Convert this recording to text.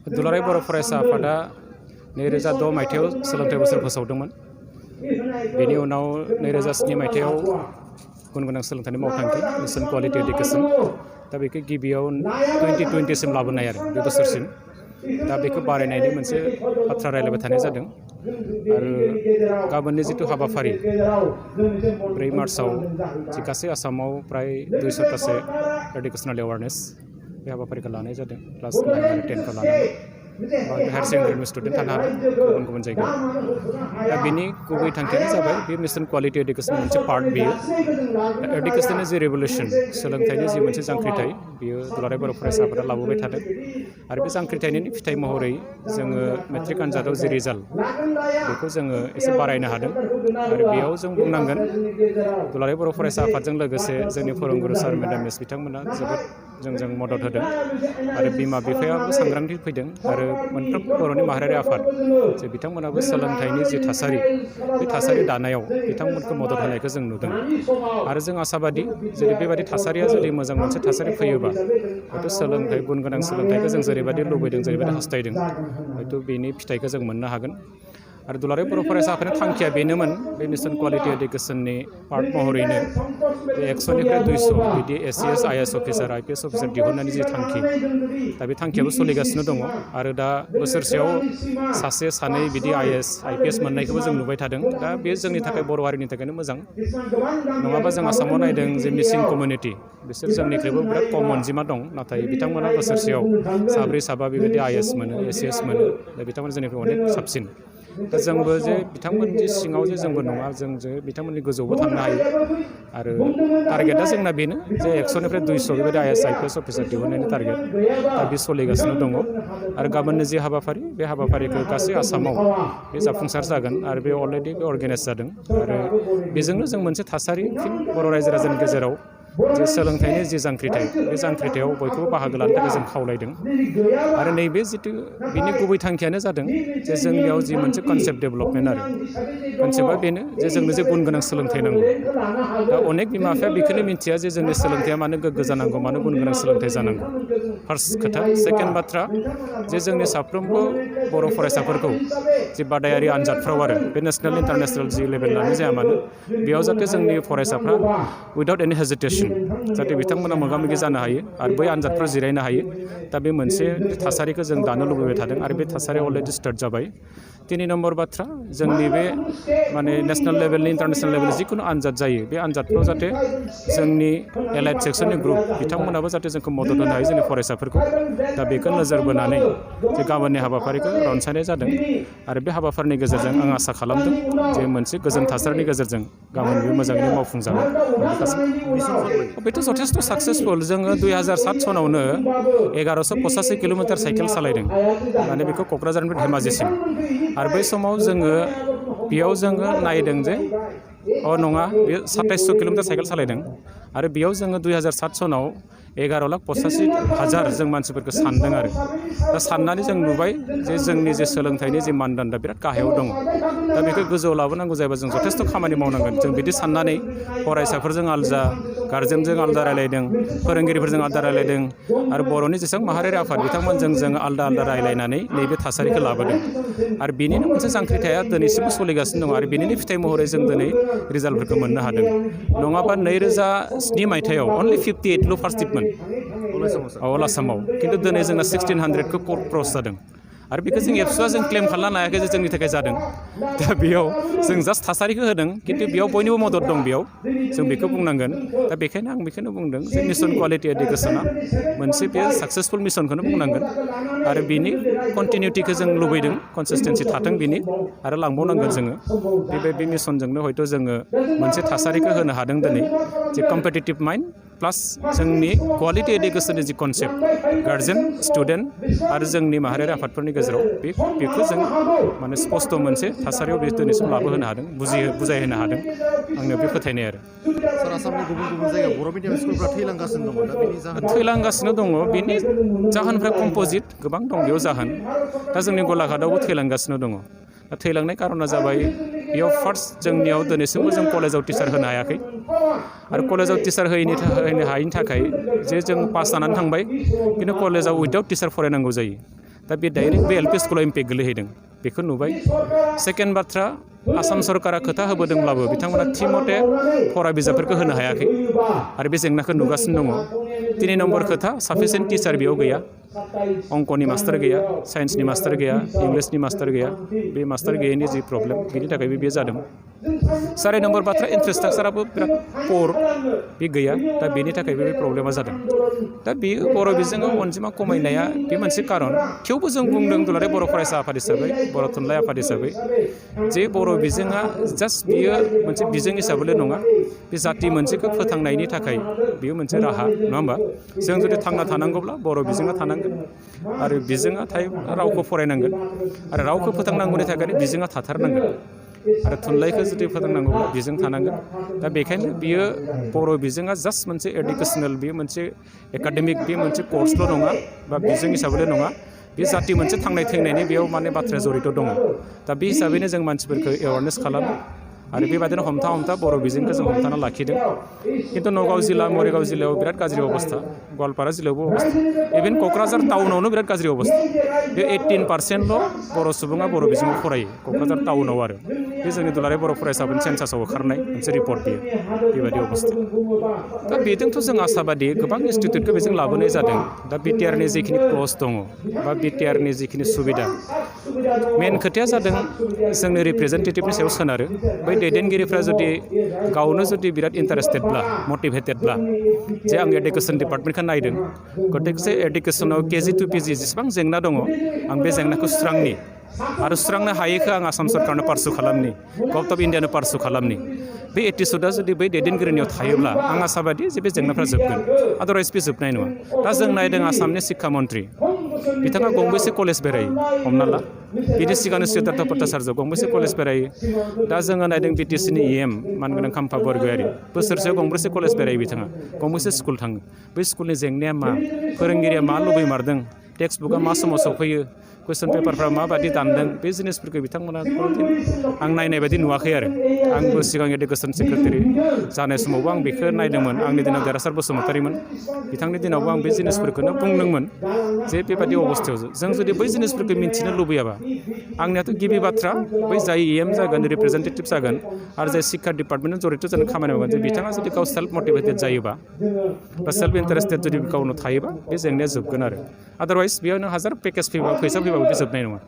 दुलाराय बर' फरायसा आफादा 2006 मायथाइयाव सोलोंथाइ बोसोर फोसावदोंमोन। बेनि उनाव 2007 मायथाइयाव गुन गोनां सोलोंथाइनि मावथांखि मिशन क्वालिटी एडुकेशन दा बेखौ गिबियाव 2020 सिम लाबोनाय आरो बे बोसोरसिम दा बेखौ बारायनायनि मोनसे बाथ्रा रायलायबाय थानाय जादों आरो गाबोननि जिथु हाबाफारि 4 मार्चआव जि गासै आसामाव प्राय 200तासो एडुकेशनल एवारनेस बे हाबाफारिखौ लानाय जादों क्लास 9 आरो 10 खौ लानानै हायार सेकेन्डारिनि स्टुडेन्ट थानो हागौ गुबुन गुबुन जायगायाव दा बेनि गुबै थांखियानो जाबाय बे मिशन क्वालिटी एडुकेशननि मोनसे पार्ट बेयो एडुकेशननि जि रेभुलुसन सोलोंथाइनि जि मोनसे जांख्रिथाय बेयो दुलाराय बर' फरायसा आफादा लाबोबाय थादों आरो बे जांख्रिथायनि फिथाइ महरै जोङो मेट्रिक आनजादाव जि रिजाल्ट बेखौ जोङो एसे बारायनो हादों आरो बेयाव जों बुंनांगोन दुलाराय बर' फरायसा आफादजों लोगोसे जोंनि फोरोंगुरु सार मेडाम मिस बिथांमोना जोबोद जोंजों मदद होदों आरो बिमा बिफायाबो सांग्रांथि फैदों आरो मोनफ्रोम बर'नि माहारियारि आफाद जे बिथांमोनाबो सोलोंथाइनि जि थासारि बे थासारि दानायाव बिथांमोनखौ मदद होनायखौ जों नुदों आरो जों आसाबादि जुदि बेबायदि थासारिया जुदि मोजां मोनसे थासारि फैयोबा हयथ' सोलोंथाइ गुन गोनां सोलोंथाइखौ जों जेरैबायदि लुबैदों जेरैबायदि हास्थायदों हयथ' बेनि फिथाइखौ जों मोननो हागोन आरो दुलाराय बर' फरायसा आफादनि थांखिया बेनोमोन बे मिशन क्वालिटी एडुकेशननि पार्ट महरैनो बे 100निफ्राय 200 बिदि SES IAS officer IPS officer दिहुननायनि जि थांखि दा बे थांखियाबो सोलिगासिनो दङ आरो दा बोसोरसेयाव सासे सानै बिदि IAS IPS मोननायखौबो जों नुबाय थादों दा बे जोंनि थाखाय बर' हारिनि थाखायनो मोजां नङाबा जों आसामाव नायदों जे मिसिं कमिउनिटि बिसोर जोंनिख्रुइबो बिराद खम अनजिमा दं नाथाय बिथांमोना बोसोरसेयाव साब्रै साबा बेबायदि IAS मोनो SES मोनो दा बिथांमोना जोंनिख्रुइ अनेक साबसिन दा जोंबो जे बिथांमोननि सिङाव जे जोंबो नङा जों जे बिथांमोननि गोजौआवबो थांनो हायो आरो टारगेटआ जोंना बेनो जे 100निफ्राय 200 बेबायदि IAS IPS अफिसार दिहुननायनि टारगेट दा बे सोलिगासिनो दङ आरो गाबोननि जि हाबाफारि बे हाबाफारिखौ गासै आसामाव बे जाफुंसार जागोन आरो बे अलरेडि बे अर्गेनाइज जादों आरो बेजोंनो जों मोनसे थासारि फिन बर' रायजो राजानि गेजेराव जे सोलोंथाइनि जि जांख्रिथाय बे जांख्रिथायाव बयखौबो बाहागो लानो थाखाय जों खावलायदों आरो नैबे जिथु बिनि गुबै थांखियानो जादों जे जोंनियाव जि मोनसे कनसेप्ट डेभेलपमेन्ट आरो कनसेप्टआ बेनो जे जोंनो जे गुन गोनां सोलोंथाइ नांगौ दा अनेक बिमा बिफाया बेखौनो मिन्थिया जे जोंनि सोलोंथाइया मानो गोग्गो जानांगौ मानो गुन गोनां सोलोंथाइ जानांगौ फार्स्ट खोथा सेकेन्ड बाथ्रा जे जोंनि साफ्रोमबो बर' फरायसाफोरखौ जि बादायारि आनजादफ्राव आरो बे नेसनेल इन्टारनेसनेल जि लेभेलानो जाया मानो बेयाव जाहाथे जोंनि फरायसाफ्रा उइदाउट एनि हेजिटेसन जाहाथे बिथांमोना मोगा मोगि जानो हायो आरो बै आनजादफ्राव जिरायनो हायो दा बे मोनसे थासारिखौ जों दानो लुबैबाय थादों आरो बे थासारिया अलरेडि स्टार्ट जाबाय 3 नम्बर बाथ्रा जोंनि बे माने नेसनेल लेभेलनि इन्टारनेसनेल लेभेलनि जिखुनु आनजाद जायो बे आनजादफ्राव जाहाथे जोंनि एलाइड सेक्सननि ग्रुप बिथांमोनाबो जाहाथे जोंखौ मदद होनो हायो जोंनि फरायसाफोरखौ दा बेखौ नोजोर बोनानै जे गाबोननि हाबाफारिखौ रनसायनाय जादों आरो बे हाबाफारिनि गेजेरजों आं आसा खालामदों जे मोनसे गोजोन थासारिनि गेजेरजों गाबोन बे मोजाङैनो मावफुंजागोन बेथ' जथेस्थ' साक्सेसफुल जोङो 2007 सनावनो 1185 किल'मिटार साइकेल सालायदों माने बेखौ क'क्राझारनिफ्राय धेमाजिसिम आरो बै समाव जोङो बेयाव जोङो नायदों जे नङा बे 2700 किल'मिटार साइकेल सालायदों आरो बेयाव जोङो 2007 सनाव 11,85,000 जों मानसिफोरखौ सानदों आरो दा साननानै जों नुबाय जे जोंनि जे सोलोंथाइनि जे मानदान्दा बिराद गाहायाव दङ दा बेखौ गोजौआव लाबोनांगौ जायोबा जों जथेस्थ' खामानि मावनांगोन जों बिदि साननानै फरायसाफोरजों आलदा गार्जेनजों आलदा रायलायदों फोरोंगिरिफोरजों आलदा रायलायदों आरो बर'नि जेसेबां माहारियारि आफाद बिथांमोनजों जों आलदा आलदा रायलायनानै नैबे थासारिखौ लाबोदों आरो बेनिनो मोनसे जांख्रिथाया दिनैसिमबो सोलिगासिनो दङ आरो बेनिनो फिथाइ महरै जों दिनै रिजाल्टफोरखौ मोननो हादों नङाबा 2007 मायथाइयाव अनलि 58ल' फार्स्ट डिपमोन अल आसामाव खिन्थु दिनै जोंना 1600खौ क्रस जादों आरो बेखौ जों एबसुआ जों क्लेम खालामनो हायाखै जे जोंनि थाखाय जादों दा बेयाव जों जास्ट थासारिखौ होदों खिन्थु बेयाव बयनिबो मदद दं बेयाव जों बेखौ बुंनांगोन दा बेखायनो आं बेखौनो बुंदों जे मिशन क्वालिटी एडुकेशना मोनसे बे साक्सेसफुल मिशनखौनो बुंनांगोन आरो बिनि कन्टिनिउटिखौ जों लुबैदों कनसिस्टेन्सि थाथों बिनि आरो लांबावनांगोन जोङो बे मिशनजोंनो हयथ' जोङो मोनसे थासारिखौ होनो हादों दिनै जे कम्पिटिटिभ माइन्ड प्लास जोंनि क्वालिटी एडुकेशननि जि कनसेप्ट गार्जेन स्टुडेन्ट आरो जोंनि माहारियारि आफादफोरनि गेजेराव बेखौ जों माने स्पस्ट मोनसे थासारियाव बे दिनैसिम लाबोहोनो हादों बुजायहोनो हादों आंनियाव बे फोथायनाय आरो आसामनि गुबुन गुबुन जायगायाव बर' मिडियाम स्कुलफ्रा थैलांगासिनो दङ दा बेनि जाहोन थैलांगासिनो दङ बेनि जाहोनफ्रा कम्प'जिट गोबां दं बेयाव जाहोन दा जोंनि गलाघाटआवबो थैलांगासिनो दङ दा थैलांनाय कारना जाबाय बेयाव फार्स्ट जोंनियाव दिनैसिमबो जों कलेजाव टिचार होनो हायाखै आरो कलेजाव टिचार होनो हायैनि थाखाय जे जों पास जानानै थांबाय खिन्थु कलेजाव उइदाउट टिचार फरायनांगौ जायो दा बे डाइरेक्ट बे LP स्कुलाव इम्पेक्ट गोलैहैदों बेखौ नुबाय सेकेन्ड बाथ्रा आसाम सरकारा खोथा होबोदोंब्लाबो बिथांमोना थि मथे फरा बिजाबफोरखौ होनो हायाखै आरो बे जेंनाखौ नुगासिनो दङ 3 नम्बर खोथा साफिसियेन्ट टिचार बेयाव गैया अंकनि मास्टार गैया साइन्सनि मास्टार गैया इंलिसनि मास्टार गैया बे मास्टार गैयैनि जि प्रब्लेम बेनि थाखायबो बे जादों 4 नम्बर बाथ्रा इनफ्रास्ट्राक्चाराबो बिराद पुर बे गैया दा बेनि थाखायबो बे प्रब्लेमा जादों दा बेयो बर' बिजोङाव अनजिमा खमायनाया बे मोनसे कारन थेवबो जों बुंदों दुलाराय बर' फरायसा आफाद हिसाबै बर' थुनलाइ आफाद हिसाबै जे बर' बिजोङा जास्ट बियो मोनसे बिजों हिसाबैल' नङा बे जाति मोनसेखौ फोथांनायनि थाखाय बियो मोनसे राहा नङा होमबा जों जुदि थांना थानांगौब्ला बर' बिजोङा थानांगोन आरो बिजोङा रावखौ फरायनांगोन आरो रावखौ फोथांनांगौनि थाखाय बिजोङा थाथारनांगोन आरो थुनलाइखौ जुदि फोथांनांगौब्ला बिजों थानांगोन दा बेखायनो बियो बर' बिजोङा जास्ट मोनसे एडुकेसनेल बेयो मोनसे एकाडेमिक बे मोनसे कर्सल' नङा बा बिजों हिसाबैल' नङा बे जाति मोनसे थांनाय थैनायनि बेयाव माने बाथ्राया जड़ित दङ दा बे हिसाबैनो जों मानसिफोरखौ एवारनेस खालामो आरो बेबादिनो हमथा हमथा बर' बिजोंखौ जों हमथाना लाखिदों खिन्थु नगाव जिल्ला मरिगाव जिल्लायाव बिराद गाज्रि अबस्था गवालपारा जिल्लायावबो अबस्था इभेन क'क्राझार टाउनावनो बिराद गाज्रि अबस्था बे 18% बर' सुबुङा बर' बिजोङाव फरायो क'क्राझार टाउनाव आरो बे जोंनि दुलाराय बर' फरायसाफोरनि सेन्सासाव ओंखारनाय मोनसे रिपर्ट बियो बेबायदि अबस्था दा बेजोंथ' जों आसाबादि गोबां इनस्टिटिउटखौ बेजों लाबोनाय जादों दा बिटिआरनि जिखिनि क्लज दङ बा बिटिआरनि जिखिनि सुबिदा मेन खोथाया जादों जोंनि रिप्रेजेन्टेटिभनि सायाव सोनारो बै दैदेनगिरिफ्रा जुदि गावनो जुदि बिराद इन्टारेस्टेडब्ला मटिभेटेडब्ला जे आं एडुकेसन डिपार्टमेन्टखौ नायदों गतिके एडुकेसनाव KG to PG जेसेबां जेंना दङ आं बे जेंनाखौ सुस्रांनि आरो सुस्रांनो हायैखौ आं आसाम सरकारनो पार्सु खालामनि गभर्नमेन्ट अफ इन्डियानो पार्सु खालामनि बे एटिट्युडा जुदि बै दैदेनगिरिनियाव थायोब्ला आं आसाबादि जे बे जेंनाफ्रा जोबगोन आदारवाइज बे जोबनाय नङा दा जों नायदों आसामनि शिक्षा मन्त्रि बिथाङा गंबेसे कलेज बेरायो हमना ला बिनि सिगांनो सिद्धार्थ भट्टाचार्य गंबेसे कलेज बेरायो दा जोङो नायदों BTCनि EM मानगोनां खाम्फा बरगयारि बोसोरसेयाव गंब्रैसो कलेज बेरायो बिथाङा गंबेसे स्कुल थाङो बै स्कुलनि जेंनाया मा फोरोंगिरिया मा लुबैमारदों टेक्स्ट बुकआ मा समाव सफैयो कुइसन पेपारफ्रा माबादि दानदों बे जिनिसफोरखौ बिथांमोना आं नायनाय बायदि नुवाखै आरो आंबो सिगां एडुकेसन सेक्रेटारि जानाय समावबो आं बेखौ नायदोंमोन आंनि दिनाव देरहासार बसुमतारिमोन बिथांनि दिनावबो आं बे जिनिसफोरखौनो बुंदोंमोन जे बेबादि अबस्थायाव जों जुदि बै जिनिसफोरखौ मिन्थिनो लुबैयाबा आंनियाथ' गिबि बाथ्रा बै जाय EM जागोन रिप्रेजेन्टेटिभ जागोन आरो जाय शिक्षा डिपार्टमेन्टजों जड़ित जानो खामानि मावगोन जे बिथाङा जुदि गाव सेल्फ मटिभेटेड जायोबा बा सेल्फ इन्टारेस्टेड जुदि गावनो थायोबा बे जेंनाया जोबगोन आरो आदारवाइज बेयावनो हाजार पेकेज फैबा फैसा फैबाबो बे जोबनाय नङा